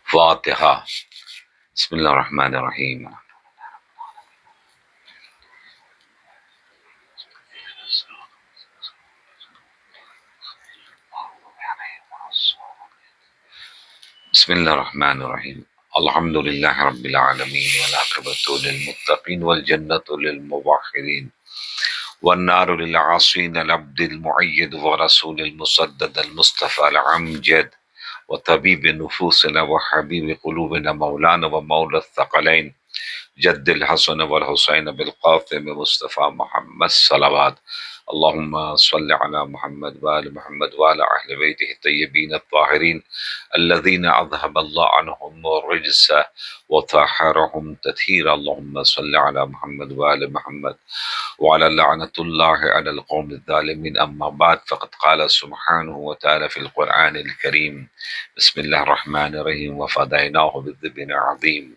فاتحہ۔ بسم اللہ الرحمن الرحیم۔ بسم اللہ الرحمن الرحیم۔ الحمد للہ رب العالمین والعاقبۃ للمتقین والجنۃ للموحدین والنار للعاصین العبد المعید ورسول المسدد المصطفى الامجد وطبیب نفوسنا وحبیب قلوبنا مولانا ومولا الثقلین جد الحسن والحسین بالقاسم مصطفى محمد صلوات اللہم صل علی محمد وآل محمد وعلى اہل بیتہ الطیبین الطاہرین الذین اذهب اللہ عنہم الرجس وطہرہم تطہیرا اللہم صل علی محمد وآل محمد وعلى لعنۃ اللہ علی القوم الظالمین اما بعد فقد قال سبحانہ وتعالی فی القرآن الکریم بسم اللہ الرحمن الرحیم وفدیناہ بذبح عظیم۔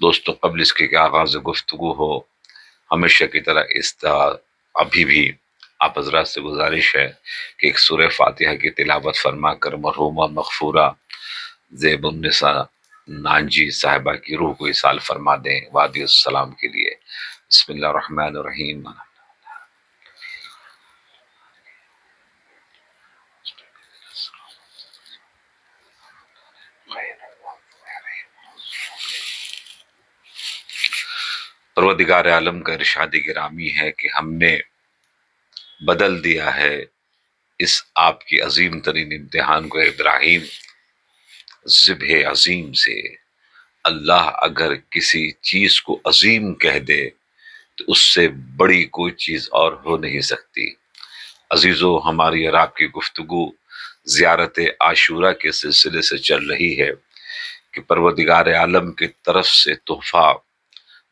دوستو، قبل اس کے کہ آغاز گفتگو ہو، ہمیشہ کی طرح ابھی بھی آپ حضرات سے گزارش ہے کہ ایک سورہ فاتحہ کی تلاوت فرما کر مرحومہ مغفورہ زیب النساء نانجی صاحبہ کی روح کو اصال فرما دیں وادی السلام کے لیے۔ بسم اللہ الرحمن الرحیم۔ پروردگار عالم کا ارشاد گرامی ہے کہ ہم نے بدل دیا ہے اس آپ کی عظیم ترین امتحان کو ابراہیم ذبح عظیم سے۔ اللہ اگر کسی چیز کو عظیم کہہ دے تو اس سے بڑی کوئی چیز اور ہو نہیں سکتی۔ عزیزو، ہماری اور آپ کی گفتگو زیارت عاشورہ کے سلسلے سے چل رہی ہے کہ پروردگار عالم کی طرف سے تحفہ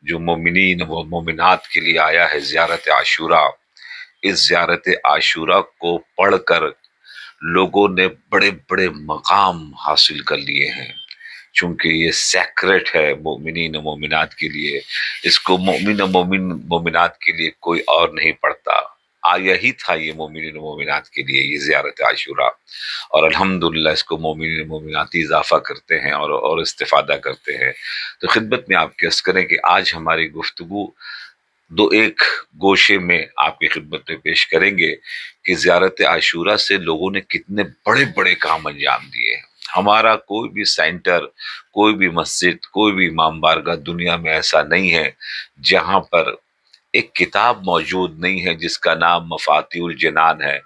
جو مومنین و مومنات کے لیے آیا ہے زیارت عاشورہ، اس زیارت عاشورہ کو پڑھ کر لوگوں نے بڑے بڑے مقام حاصل کر لیے ہیں، چونکہ یہ سیکرٹ ہے مومنین و مومنات کے لیے۔ اس کو مومن و مومنات کے لیے کوئی اور نہیں پڑھتا، آیا ہی تھا یہ مومنین و مومنات کے لیے یہ زیارت عاشورہ، اور الحمدللہ اس کو مومنین و مومنات ہی اضافہ کرتے ہیں اور استفادہ کرتے ہیں۔ تو خدمت میں آپ کے عرض کریں کہ آج ہماری گفتگو دو ایک گوشے میں آپ کی خدمت میں پیش کریں گے کہ زیارت عاشورہ سے لوگوں نے کتنے بڑے بڑے کام انجام دیے ہیں۔ ہمارا کوئی بھی سینٹر، کوئی بھی مسجد، کوئی بھی امام بارگاہ دنیا میں ایسا نہیں ہے جہاں پر ایک کتاب موجود نہیں ہے جس کا نام مفاتیح الجنان ہے۔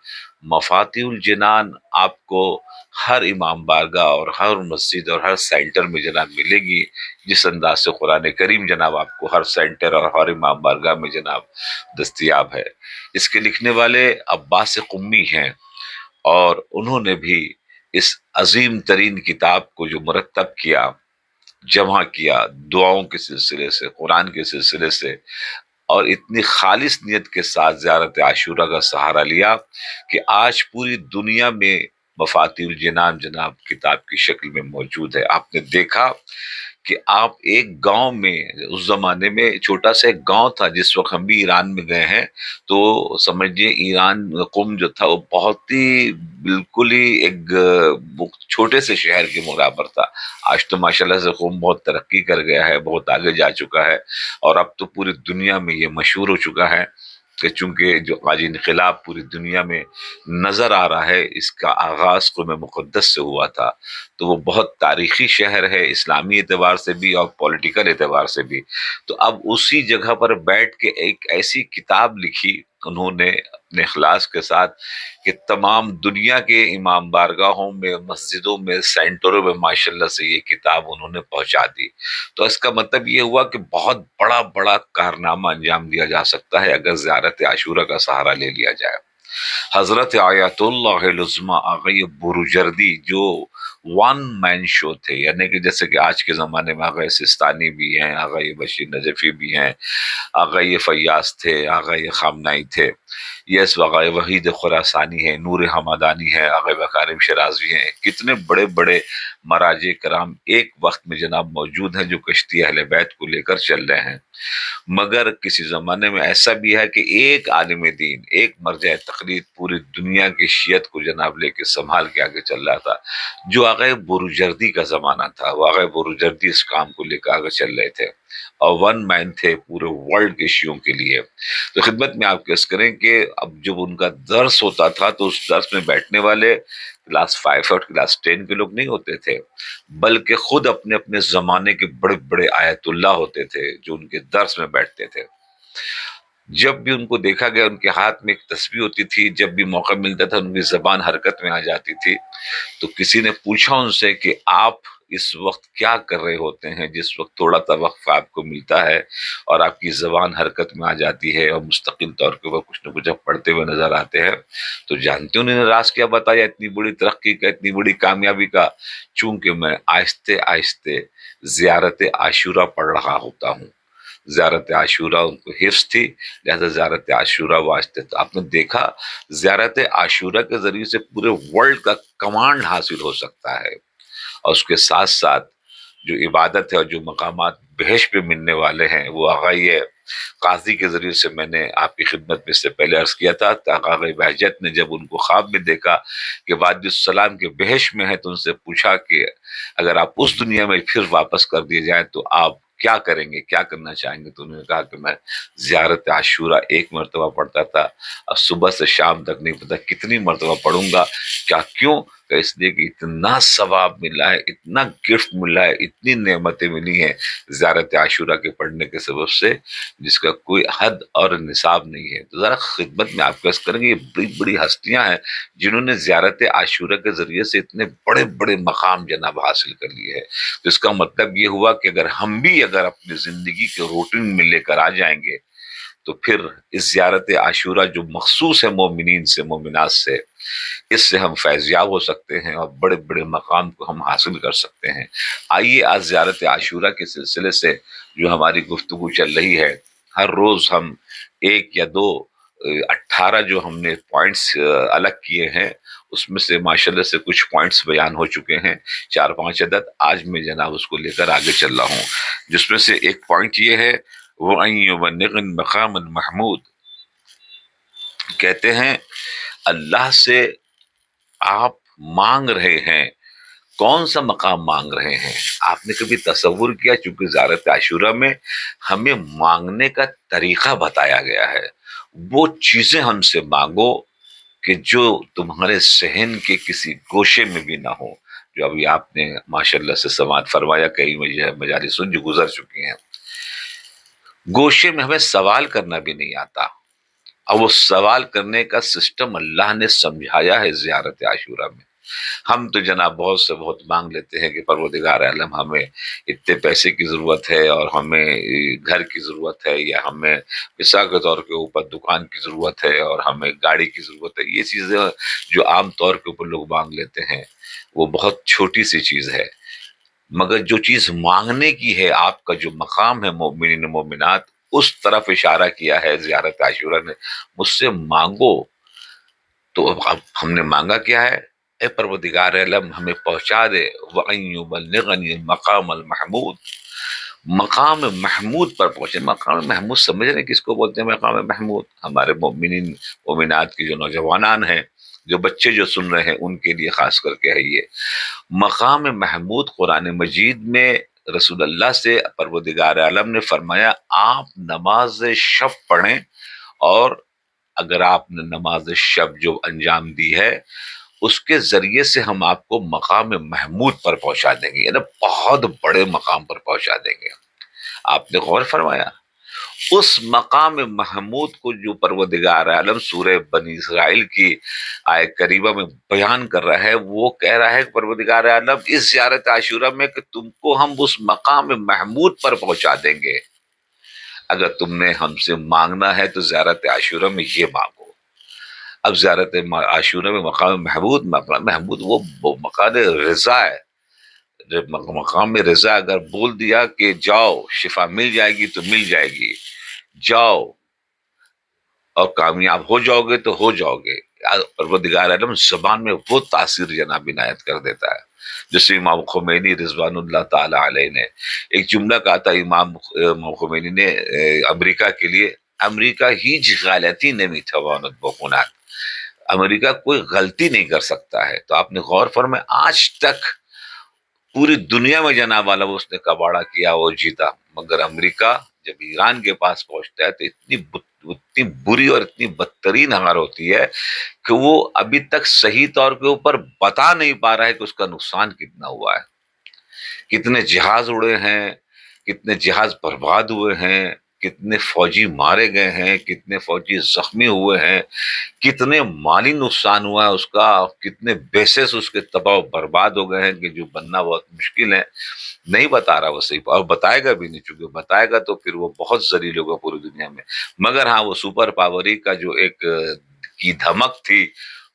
مفاتیح الجنان آپ کو ہر امام بارگاہ اور ہر مسجد اور ہر سینٹر میں جناب ملے گی، جس انداز سے قرآن کریم جناب آپ کو ہر سینٹر اور ہر امام بارگاہ میں جناب دستیاب ہے۔ اس کے لکھنے والے عباس قمی ہیں، اور انہوں نے بھی اس عظیم ترین کتاب کو جو مرتب کیا، جمع کیا دعاؤں کے سلسلے سے، قرآن کے سلسلے سے، اور اتنی خالص نیت کے ساتھ زیارت عاشورہ کا سہارا لیا کہ آج پوری دنیا میں مفاتیح الجنان جناب کتاب کی شکل میں موجود ہے۔ آپ نے دیکھا کہ آپ ایک گاؤں میں، اس زمانے میں چھوٹا سا ایک گاؤں تھا، جس وقت ہم بھی ایران میں گئے ہیں تو سمجھئے ایران قم جو تھا وہ بہت ہی بالکل ہی ایک چھوٹے سے شہر کے برابر تھا۔ آج تو ماشاءاللہ سے قم بہت ترقی کر گیا ہے، بہت آگے جا چکا ہے، اور اب تو پوری دنیا میں یہ مشہور ہو چکا ہے کہ چونکہ جو آج انقلاب پوری دنیا میں نظر آ رہا ہے، اس کا آغاز قم مقدس سے ہوا تھا، تو وہ بہت تاریخی شہر ہے اسلامی اعتبار سے بھی اور پولیٹیکل اعتبار سے بھی۔ تو اب اسی جگہ پر بیٹھ کے ایک ایسی کتاب لکھی انہوں نے اپنے اخلاص کے ساتھ کہ تمام دنیا کے امام بارگاہوں میں، مسجدوں میں، سینٹروں میں ماشاءاللہ سے یہ کتاب انہوں نے پہنچا دی۔ تو اس کا مطلب یہ ہوا کہ بہت بڑا بڑا کارنامہ انجام دیا جا سکتا ہے اگر زیارت عاشورہ کا سہارا لے لیا جائے۔ حضرت آیت اللہ العظمیٰ آغا بروجردی جو ون مین شو تھے، یعنی کہ جیسے کہ آج کے زمانے میں آغا سستانی بھی ہیں، آغا بشیر نجفی بھی ہیں، آغا فیاض تھے، آغا خامنائی تھے، یس آغا وحید خراسانی ہیں، نور حمدانی ہے، آغا بکارم شرازی ہیں، کتنے بڑے بڑے مراجع کرام ایک وقت میں جناب موجود ہیں جو کشتی اہل بیت کو لے کر چل رہے ہیں۔ مگر کسی زمانے میں ایسا بھی ہے کہ ایک عالم دین، ایک مرجع تقلید پوری دنیا کی شیعت کو جناب لے کے سنبھال کے آگے چل رہا تھا، جو آقا بروجردی کا زمانہ تھا، وہ آقا بروجردی اس کام کو لے کر آگے چل رہے تھے اور ون مین تھے پورے ورلڈ کے شیعوں کے لیے۔ تو خدمت میں آپ کیس کریں کہ اب جب ان کا درس ہوتا تھا تو اس درس میں بیٹھنے والے کلاس 5 اور کلاس 10 کے لوگ نہیں ہوتے تھے، بلکہ خود اپنے اپنے زمانے کے بڑے بڑے آیت اللہ ہوتے تھے جو ان کے درس میں بیٹھتے تھے۔ جب بھی ان کو دیکھا گیا ان کے ہاتھ میں ایک تسبیح ہوتی تھی، جب بھی موقع ملتا تھا ان کی زبان حرکت میں آ جاتی تھی۔ تو کسی نے پوچھا ان سے کہ آپ اس وقت کیا کر رہے ہوتے ہیں جس وقت تھوڑا سا وقت آپ کو ملتا ہے اور آپ کی زبان حرکت میں آ جاتی ہے اور مستقل طور کے اوپر کچھ نہ کچھ آپ پڑھتے ہوئے نظر آتے ہیں؟ تو جانتے انہوں نے راز کیا بتایا اتنی بڑی ترقی کا، اتنی بڑی کامیابی کا؟ چونکہ میں آہستہ آہستہ زیارت عاشورہ پڑھ رہا ہوتا ہوں۔ زیارت عاشورہ ان کو حفظ تھی، لہذا زیارت عاشورہ واسطے آپ نے دیکھا زیارت عاشورہ کے ذریعے سے پورے ورلڈ کا کمانڈ حاصل ہو سکتا ہے، اور اس کے ساتھ ساتھ جو عبادت ہے اور جو مقامات بہشت پہ ملنے والے ہیں وہ آقا یہ قاضی کے ذریعے سے میں نے آپ کی خدمت میں اس سے پہلے عرض کیا تھا۔ آقا بہجت نے جب ان کو خواب میں دیکھا کہ وادی السلام کے بہشت میں ہے تو ان سے پوچھا کہ اگر آپ اس دنیا میں پھر واپس کر دیے جائیں تو آپ کیا کریں گے، کیا کرنا چاہیں گے؟ تو انہوں نے کہا کہ میں زیارت عاشورہ ایک مرتبہ پڑھتا تھا اور صبح سے شام تک نہیں پتا کتنی مرتبہ پڑھوں گا۔ کیا کیوں؟ کہ اس لیے کہ اتنا ثواب ملا ہے، اتنا گفٹ ملا ہے، اتنی نعمتیں ملی ہیں زیارت عاشورہ کے پڑھنے کے سبب سے جس کا کوئی حد اور نصاب نہیں ہے۔ تو ذرا خدمت میں آپ کو عرض کریں گے یہ بڑی بڑی ہستیاں ہیں جنہوں نے زیارت عاشورہ کے ذریعے سے اتنے بڑے بڑے مقام جناب حاصل کر لیے ہیں۔ تو اس کا مطلب یہ ہوا کہ اگر ہم بھی اگر اپنی زندگی کے روٹین میں لے کر آ جائیں گے تو پھر اس زیارت عاشورہ جو مخصوص ہے مومنین سے، مومنات سے، اس سے ہم فیض یاب ہو سکتے ہیں اور بڑے بڑے مقام کو ہم حاصل کر سکتے ہیں۔ آئیے آج زیارت عاشورہ کے سلسلے سے جو ہماری گفتگو چل رہی ہے، ہر روز ہم ایک یا دو 18 جو ہم نے پوائنٹس الگ کیے ہیں اس میں سے ماشاءاللہ سے کچھ پوائنٹس بیان ہو چکے ہیں، 4-5 عدد۔ آج میں جناب اس کو لے کر آگے چل رہا ہوں، جس میں سے ایک پوائنٹ یہ ہے وَأَن يُبَلِّغَ الْمَقَامَ الْمَحْمُودَ۔ کہتے ہیں اللہ سے آپ مانگ رہے ہیں، کون سا مقام مانگ رہے ہیں؟ آپ نے کبھی تصور کیا؟ چونکہ زیارت عاشورہ میں ہمیں مانگنے کا طریقہ بتایا گیا ہے، وہ چیزیں ہم سے مانگو کہ جو تمہارے ذہن کے کسی گوشے میں بھی نہ ہو، جو ابھی آپ نے ماشاءاللہ سے سماعت فرمایا، کئی مجالس جو گزر چکی ہیں۔ گوشے میں ہمیں سوال کرنا بھی نہیں آتا، اور وہ سوال کرنے کا سسٹم اللہ نے سمجھایا ہے زیارت عاشورہ میں۔ ہم تو جناب بہت سے بہت مانگ لیتے ہیں کہ پروردگار عالم ہمیں اتنے پیسے کی ضرورت ہے اور ہمیں گھر کی ضرورت ہے، یا ہمیں مثال کے طور کے اوپر دکان کی ضرورت ہے اور ہمیں گاڑی کی ضرورت ہے۔ یہ چیزیں جو عام طور کے اوپر لوگ مانگ لیتے ہیں وہ بہت چھوٹی سی چیز ہے، مگر جو چیز مانگنے کی ہے، آپ کا جو مقام ہے مومنین مومنات، اس طرف اشارہ کیا ہے زیارت عاشورہ نے، مجھ سے مانگو۔ تو اب ہم نے مانگا کیا ہے؟ اے پروردگار عالم ہمیں پہنچا دے وَأَن يُبَلِّغَنِي الْمَقَامَ الْمَحْمُودَ، مقام محمود پر پہنچے۔ مقام محمود سمجھ رہے ہیں کس کو بولتے ہیں؟ مقام محمود ہمارے مومنین مومنات کی جو نوجوانان ہیں، جو بچے جو سن رہے ہیں، ان کے لیے خاص کر کے ہے یہ مقام محمود۔ قرآن مجید میں رسول اللہ سے پروردگار عالم نے فرمایا آپ نماز شب پڑھیں، اور اگر آپ نے نماز شب جو انجام دی ہے اس کے ذریعے سے ہم آپ کو مقام محمود پر پہنچا دیں گے، یعنی بہت بڑے مقام پر پہنچا دیں گے۔ آپ نے غور فرمایا اس مقام محمود کو جو پروردگار عالم سورہ بنی اسرائیل کی آیت کریمہ میں بیان کر رہا ہے، وہ کہہ رہا ہے کہ پروردگار عالم اس زیارت عاشورہ میں کہ تم کو ہم اس مقام محمود پر پہنچا دیں گے، اگر تم نے ہم سے مانگنا ہے تو زیارت عاشورہ میں یہ مانگو۔ اب زیارت عاشورہ میں مقام محمود، مقام محمود وہ مقام رضا ہے۔ مقام رضا اگر بول دیا کہ جاؤ شفا مل جائے گی تو مل جائے گی، جاؤ اور کامیاب ہو جاؤ گے تو ہو جاؤ گے۔ پروردگار عالم زبان میں وہ تاثیر جناب عنایت کر دیتا ہے، جیسے امام خمینی رضوان اللہ تعالی علیہ نے ایک جملہ کہا تھا۔ امام خمینی نے امریکہ کے لیے، امریکہ هیچ غلطی نمیتواند بکند، امریکہ کوئی غلطی نہیں کر سکتا ہے۔ تو آپ نے غور فرمائے آج تک پوری دنیا میں جناب والا وہ اس نے کباڑا کیا، وہ جیتا، مگر امریکہ جب ایران کے پاس پہنچتا ہے تو اتنی بری اور اتنی بدترین ہار ہوتی ہے کہ وہ ابھی تک صحیح طور کے اوپر بتا نہیں پا رہا ہے کہ اس کا نقصان کتنا ہوا ہے، کتنے جہاز اڑے ہیں، کتنے جہاز برباد ہوئے ہیں، کتنے فوجی مارے گئے ہیں، کتنے فوجی زخمی ہوئے ہیں، کتنے مالی نقصان ہوا ہے اس کا، کتنے بیسز اس کے تباہ و برباد ہو گئے ہیں کہ جو بننا بہت مشکل ہے۔ نہیں بتا رہا وہ صحیح، اور بتائے گا بھی نہیں، چونکہ بتائے گا تو پھر وہ بہت ذلیل ہوگا پوری دنیا میں۔ مگر ہاں وہ سپر پاوری کا جو ایک کی دھمک تھی،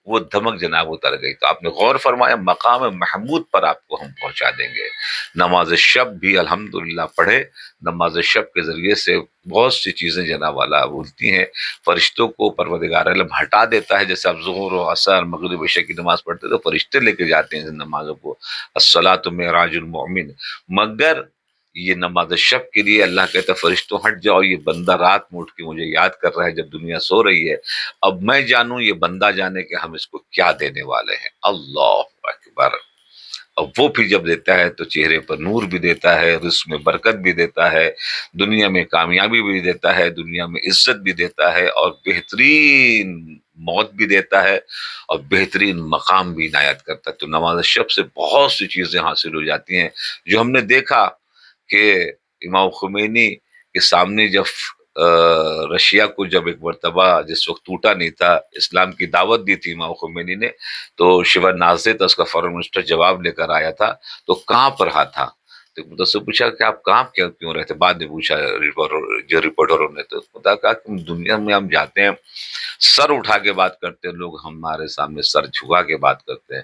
وہ دھمک جناب اتر گئی۔ تو آپ نے غور فرمایا مقام محمود پر آپ کو ہم پہنچا دیں گے۔ نماز شب بھی الحمدللہ پڑھے، نماز شب کے ذریعے سے بہت سی چیزیں جناب والا بولتی ہیں، فرشتوں کو پروردگار عالم ہٹا دیتا ہے۔ جیسے آپ ظہر و عصر مغرب عشاء کی نماز پڑھتے تو فرشتے لے کے جاتے ہیں ان نمازوں کو، الصلاۃ معراج المؤمن۔ مگر یہ نماز شب کے لیے اللہ کہتا ہے فرشتوں ہٹ جاؤ، یہ بندہ رات میں اٹھ کے مجھے یاد کر رہا ہے جب دنیا سو رہی ہے، اب میں جانوں یہ بندہ جانے کہ ہم اس کو کیا دینے والے ہیں۔ اللہ اکبر۔ اور وہ پھر جب دیتا ہے تو چہرے پر نور بھی دیتا ہے، رزق میں برکت بھی دیتا ہے، دنیا میں کامیابی بھی دیتا ہے، دنیا میں عزت بھی دیتا ہے، اور بہترین موت بھی دیتا ہے، اور بہترین مقام بھی عنایت کرتا ہے۔ تو نماز شب سے بہت سی چیزیں حاصل ہو جاتی ہیں، جو ہم نے دیکھا کہ امام خمینی کے سامنے جب رشیا کو جب ایک مرتبہ جس وقت ٹوٹا نہیں تھا، اسلام کی دعوت دی تھی امام خمینی نے، تو شیوا نازے تھا اس کا فارن منسٹر، جواب لے کر آیا تھا، تو کہاں پر رہا تھا؟ تو مجھ سے پوچھا کہ آپ کہاں کیوں رہتے، بعد میں پوچھا جو رپورٹروں نے، تو خدا کہا کہ دنیا میں ہم جاتے ہیں سر اٹھا کے بات کرتے ہیں، لوگ ہمارے سامنے سر جھکا کے بات کرتے ہیں،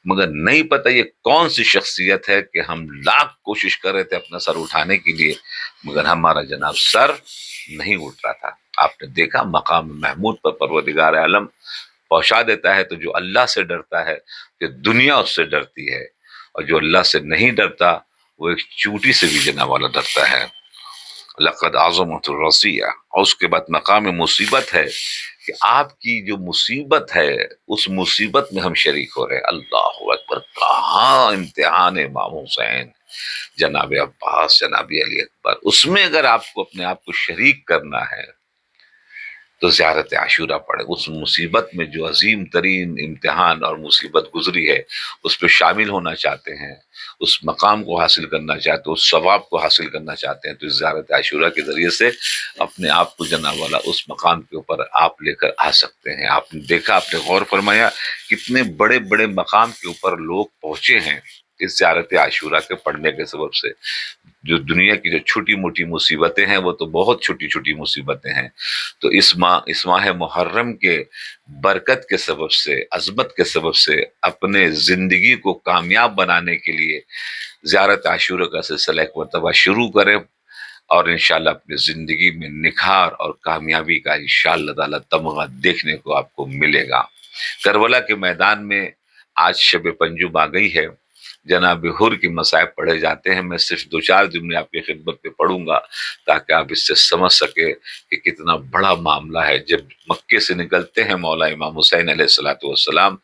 مگر نہیں پتہ یہ کون سی شخصیت ہے کہ ہم لاکھ کوشش کر رہے تھے اپنا سر اٹھانے کے لیے، مگر ہمارا جناب سر نہیں اٹھ رہا تھا۔ آپ نے دیکھا مقام محمود پر پروردگار عالم پہنچا دیتا ہے۔ تو جو اللہ سے ڈرتا ہے کہ دنیا اس سے ڈرتی ہے، اور جو اللہ سے نہیں ڈرتا وہ ایک چوٹی سے بھی جناب والا ڈرتا ہے۔ لقد عظمت الرسیہ، اور اس کے بعد مقام مصیبت ہے کہ آپ کی جو مصیبت ہے اس مصیبت میں ہم شریک ہو رہے ہیں۔ اللہ اکبر، کہاں امتحان امام حسین، جناب عباس، جناب علی اکبر، اس میں اگر آپ کو اپنے آپ کو شریک کرنا ہے تو زیارت عاشورہ پڑھے۔ اس مصیبت میں جو عظیم ترین امتحان اور مصیبت گزری ہے اس پہ شامل ہونا چاہتے ہیں، اس مقام کو حاصل کرنا چاہتے ہیں، اس ثواب کو حاصل کرنا چاہتے ہیں، تو اس زیارت عاشورہ کے ذریعے سے اپنے آپ کو جناب والا اس مقام کے اوپر آپ لے کر آ سکتے ہیں۔ آپ نے دیکھا، آپ نے غور فرمایا کتنے بڑے بڑے مقام کے اوپر لوگ پہنچے ہیں اس زیارت عاشورہ کے پڑھنے کے سبب سے۔ جو دنیا کی جو چھوٹی موٹی مصیبتیں ہیں وہ تو بہت چھوٹی چھوٹی مصیبتیں ہیں، تو اس ماہ محرم کے برکت کے سبب سے، عظمت کے سبب سے، اپنے زندگی کو کامیاب بنانے کے لیے زیارت عاشورہ کا سلسلہ ایک مرتبہ شروع کریں، اور انشاءاللہ اپنی زندگی میں نکھار اور کامیابی کا انشاءاللہ تعالی تمغہ دیکھنے کو آپ کو ملے گا۔ کربلا کے میدان میں آج شب پنجم آ گئی ہے، جناب حر کی مصائب پڑھے جاتے ہیں۔ میں صرف دو چار جملے آپ کی خدمت پہ پڑھوں گا تاکہ آپ اس سے سمجھ سکے کہ کتنا بڑا معاملہ ہے۔ جب مکے سے نکلتے ہیں مولا امام حسین علیہ الصلوۃ والسلام،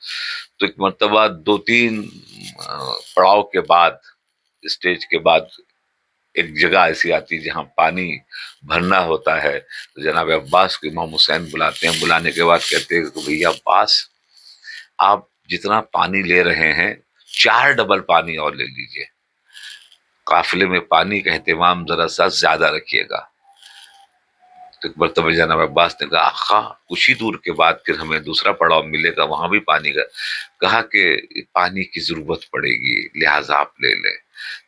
تو ایک مرتبہ دو تین پڑاؤ کے بعد، اسٹیج کے بعد ایک جگہ ایسی آتی ہے جہاں پانی بھرنا ہوتا ہے، تو جناب عباس کو امام حسین بلاتے ہیں، بلانے کے بعد کہتے ہیں کہ بھیا عباس، آپ جتنا پانی لے رہے ہیں 4 ڈبل پانی اور لے لیجئے، قافلے میں پانی کا اہتمام ذرا سا زیادہ رکھیے گا۔ تو ایک مرتبہ جناب عباس نے کہا آقا کچھ ہی دور کے بعد پھر ہمیں دوسرا پڑاؤ ملے گا، وہاں بھی پانی کا، کہا کہ پانی کی ضرورت پڑے گی لہٰذا آپ لے لیں۔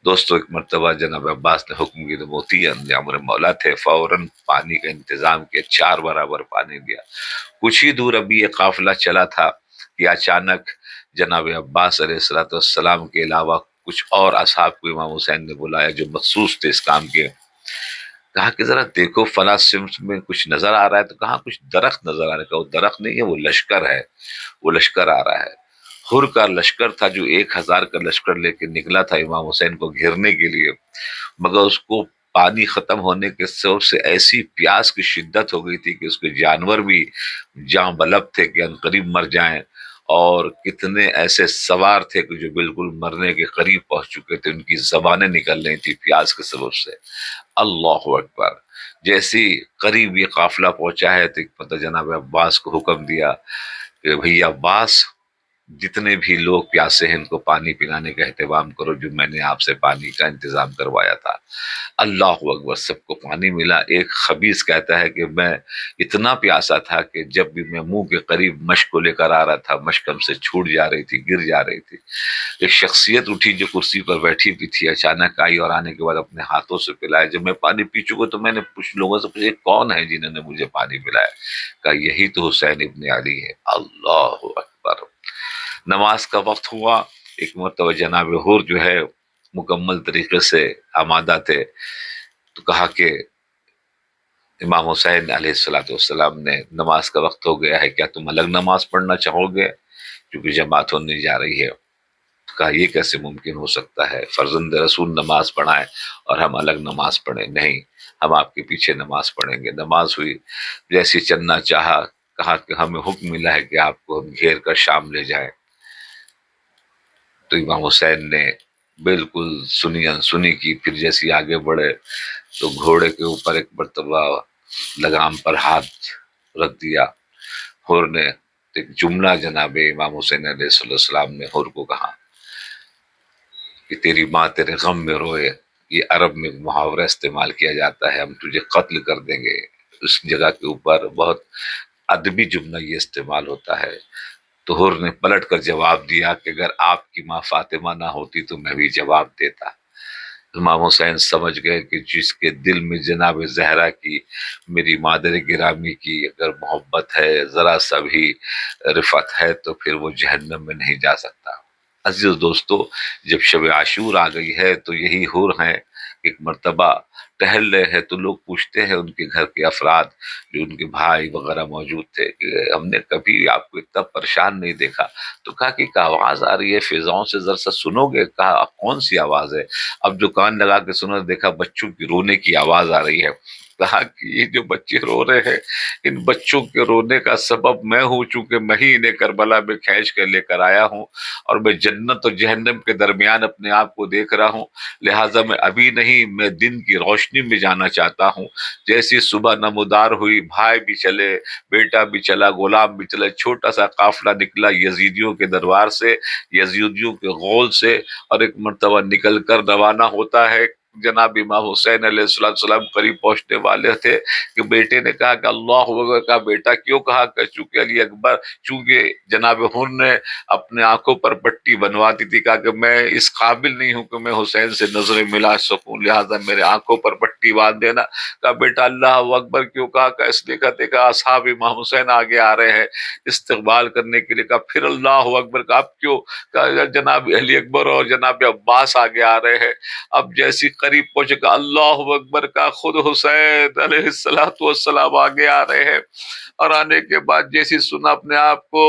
دوستو ایک مرتبہ جناب عباس نے حکم کی، تو موتی انجام مولا تھے، فوراً پانی کا انتظام کیا، 4 برابر پانی دیا۔ کچھ ہی دور ابھی یہ قافلہ چلا تھا کہ اچانک جناب عباس علیہ الصلوۃ والسلام کے علاوہ کچھ اور اصحاب کو امام حسین نے بلایا جو مخصوص تھے اس کام کے، کہا کہ ذرا دیکھو فلاں سمت میں کچھ نظر آ رہا ہے، تو کہاں کچھ درخت نظر آ رہا ہے، کہ وہ درخت نہیں ہے، وہ لشکر ہے، وہ لشکر آ رہا ہے۔ حر کا لشکر تھا جو 1000 کا لشکر لے کے نکلا تھا امام حسین کو گھیرنے کے لیے، مگر اس کو پانی ختم ہونے کے سبب سے ایسی پیاس کی شدت ہو گئی تھی کہ اس کے جانور بھی جاں بلب تھے کہ عنقریب مر جائیں، اور کتنے ایسے سوار تھے کہ جو بالکل مرنے کے قریب پہنچ چکے تھے، ان کی زبانیں نکل رہی تھی پیاس کے سبب سے۔ اللہ اکبر! جیسی قریب یہ قافلہ پہنچا ہے تو پتہ جناب عباس کو حکم دیا کہ بھئی عباس، جتنے بھی لوگ پیاسے ہیں ان کو پانی پلانے کا اہتمام کرو، جو میں نے آپ سے پانی کا انتظام کروایا تھا۔ اللہ اکبر! سب کو پانی ملا۔ ایک خبیث کہتا ہے کہ میں اتنا پیاسا تھا کہ جب بھی میں منہ کے قریب مشک کو لے کر آ رہا تھا، مشک ہم سے چھوٹ جا رہی تھی، گر جا رہی تھی۔ ایک شخصیت اٹھی جو کرسی پر بیٹھی ہوئی تھی، اچانک آئی اور آنے کے بعد اپنے ہاتھوں سے پلایا۔ جب میں پانی پی چکا تو میں نے کچھ لوگوں سے پوچھا کون ہے جنہوں نے مجھے پانی پلایا؟ کہا یہی تو حسین ابن علی ہے۔ اللہ اکبر! نماز کا وقت ہوا، ایک مرتبہ جناب حور جو ہے مکمل طریقے سے آمادہ تھے، تو کہا کہ امام حسین علیہ السلام نے نماز کا وقت ہو گیا ہے، کیا تم الگ نماز پڑھنا چاہو گے کیونکہ جماعت ہونے جا رہی ہے؟ کہا یہ کیسے ممکن ہو سکتا ہے، فرزند رسول نماز پڑھائیں اور ہم الگ نماز پڑھیں؟ نہیں، ہم آپ کے پیچھے نماز پڑھیں گے۔ نماز ہوئی، جیسی چلنا چاہا، کہا کہ ہمیں حکم ملا ہے کہ آپ کو ہم گھیر کر شام لے جائیں۔ تو امام حسین نے بالکل سنی انسنی کی، پھر جیسی آگے بڑھے تو گھوڑے کے اوپر ایک مرتبہ لگام پر ہاتھ رکھ دیا۔ حور نے ایک جملہ جناب امام حسین علیہ السلام نے حور کو کہا کہ تیری ماں تیرے غم میں روئے، یہ عرب میں محاورہ استعمال کیا جاتا ہے، ہم تجھے قتل کر دیں گے۔ اس جگہ کے اوپر بہت ادبی جملہ یہ استعمال ہوتا ہے۔ تو حور نے پلٹ کر جواب دیا کہ اگر آپ کی ماں فاطمہ نہ ہوتی تو میں بھی جواب دیتا۔ امام حسین سمجھ گئے کہ جس کے دل میں جناب زہرا کی، میری مادر گرامی کی اگر محبت ہے، ذرا سا بھی رفت ہے، تو پھر وہ جہنم میں نہیں جا سکتا۔ عزیز دوستو، جب شب عاشور آ گئی ہے تو یہی حور ہیں، ایک مرتبہ ٹہل رہے ہیں تو لوگ پوچھتے ہیں ان کے گھر کے افراد جو ان کے بھائی وغیرہ موجود تھے کہ ہم نے کبھی آپ کو اتنا پریشان نہیں دیکھا۔ تو کہا کہ ایک آواز آ رہی ہے فضاؤں سے، ذرا سا سنو گے؟ کہا کون سی آواز ہے؟ اب جو کان لگا کے سنا، دیکھا بچوں کی رونے کی آواز آ رہی ہے۔ کہا کہ یہ جو بچے رو رہے ہیں، ان بچوں کے رونے کا سبب میں ہوں، چونکہ میں ہی انہیں کربلا میں کھینچ کر لے کر آیا ہوں، اور میں جنت اور جہنم کے درمیان اپنے آپ کو دیکھ رہا ہوں، لہٰذا میں ابھی نہیں، میں دن کی روشنی میں جانا چاہتا ہوں۔ جیسی صبح نمودار ہوئی، بھائی بھی چلے، بیٹا بھی چلا، غلام بھی چلا، چھوٹا سا قافلہ نکلا یزیدیوں کے دربار سے، یزیدیوں کے غول سے، اور ایک مرتبہ نکل کر روانہ ہوتا ہے۔ جناب امام حسین علیہ السلام قریب پہنچنے والے تھے کہ بیٹے نے کہا کہ اللہ اکبر! کا بیٹا کیوں؟ کہا کہ چونکہ علی اکبر، چونکہ جناب حور نے اپنے آنکھوں پر پٹی بنوا دی تھی، کہا کہ میں اس قابل نہیں ہوں کہ میں حسین سے نظریں ملا سکوں، لہٰذا میرے آنکھوں پر پٹی باندھ دینا۔ کہا بیٹا اللہ اکبر کیوں؟ کہا کہ اس لیے کہتے کہ اصحاب امام حسین آگے آ رہے ہیں استقبال کرنے کے لیے۔ کہا پھر اللہ اکبر! کہا اب کیوں؟ کہا جناب علی اکبر اور جناب عباس آگے آ رہے ہیں۔ اب جیسی قریب پہنچے گا اللہ اکبر! کا خود حسین علیہ السلام آگے آ رہے ہیں، اور آنے کے بعد جیسی سنا اپنے آپ کو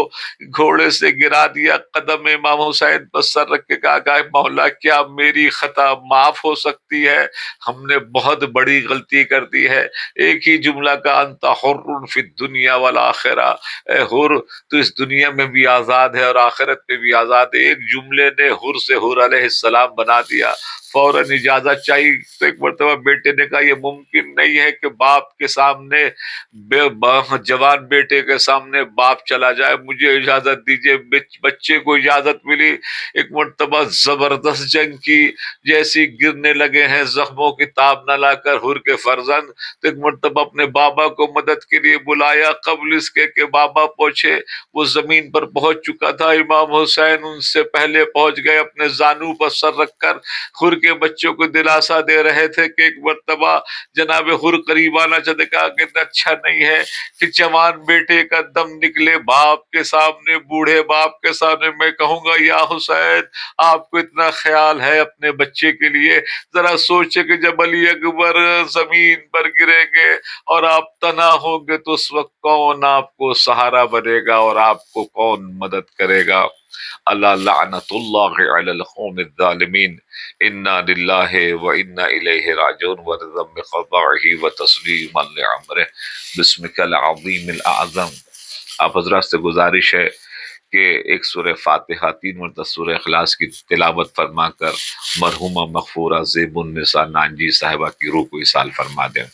گھوڑے سے گرا دیا، قدم امام حسین پر سر رکھ کے کہا کہ مولا کیا میری خطا معاف ہو سکتی ہے؟ ہم نے بہت بڑی غلطی کر دی ہے۔ ایک ہی جملہ کا انت حر فی الدنیا والآخرہ، اے حر تو اس دنیا میں بھی آزاد ہے اور آخرت میں بھی آزاد ہے۔ ایک جملے نے حر سے حر علیہ السلام بنا دیا۔ فوراً اجازت چاہیے، تو ایک مرتبہ بیٹے نے کہا یہ ممکن نہیں ہے کہ باپ کے سامنے، جوان بیٹے کے سامنے باپ چلا جائے، مجھے اجازت دیجئے۔ بچے کو اجازت ملی۔ ایک مرتبہ زبردست جنگ کی، جیسی گرنے لگے ہیں زخموں کی تاب نہ لا کر حر کے فرزند، تو ایک مرتبہ اپنے بابا کو مدد کے لیے بلایا، قبل اس کے کہ بابا پہنچے۔ وہ زمین پر پہنچ چکا تھا، امام حسین ان سے پہلے پہنچ گئے، اپنے زانو پر سر رکھ کر حر کے بچوں کو دلاسا دے رہے تھے کہ ایک مرتبہ جناب حر قریب آنا چاہتے، کہا کہ اچھا نہیں ہے کہ جوان بیٹے کا دم نکلے باپ کے سامنے، بوڑھے باپ کے سامنے۔ میں کہوں گا یا حسین آپ کو اتنا خیال ہے اپنے بچے کے لیے، ذرا سوچے کہ جب علی اکبر زمین پر گریں گے اور آپ تنہا ہوں گے تو اس وقت کون آپ کو سہارا بنے گا اور آپ کو کون مدد کرے گا؟ الا لعنت اللہ علی القوم الظالمین انا للہ و انا الیہ راجعون ورضم قضائہ وتسلیما لعمرہ بسمک العظیم الاعظم۔ آپ حضرات سے گزارش ہے کہ ایک سورہ فاتحہ 3 مرتبہ سورہ اخلاص کی تلاوت فرما کر مرحومہ مغفورہ زیب النساء نانجی صاحبہ کی روح کو ایصال فرما دیں۔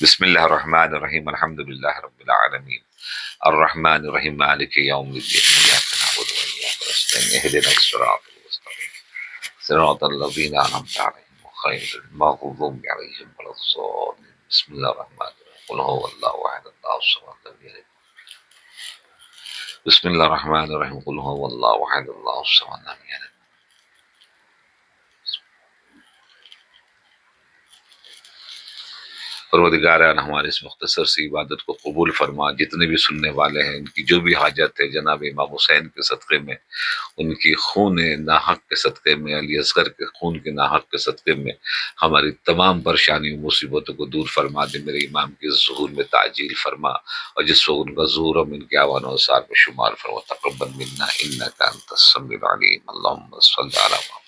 بسم اللہ الرحمن الرحیم الحمدللہ رب العالمین الرحمن الرحیم مالک یوم الدین ایاک نعبد و ایاک نستعین اہدنا الصراط المستقیم صراط الذین انعمت علیہم غیر المغضوب علیہم ولا الضالین۔ بسم اللہ الرحمن الرحیم قل هو اللہ احد اللہ الصمد لم یلد بسم اللہ الرحمن الرحیم قل هو اللہ احد اللہ الصمد لم یلد۔ پروردگار عالم ہماری اس مختصر سی عبادت کو قبول فرما، جتنے بھی سننے والے ہیں ان کی جو بھی حاجت ہے جناب امام حسین کے صدقے میں، ان کی خون ناحق کے صدقے میں، علی اصغر کے خون کے ناحق کے صدقے میں ہماری تمام پریشانی و مصیبتوں کو دور فرما دے، میرے امام کے ظہور میں تعجیل فرما، اور جس وقت ان کا ظہور ہم ان کے آوان و اثار میں شمار فرما، تقبل منا انک انت السمیع العلیم، اللہم صل علی محمد۔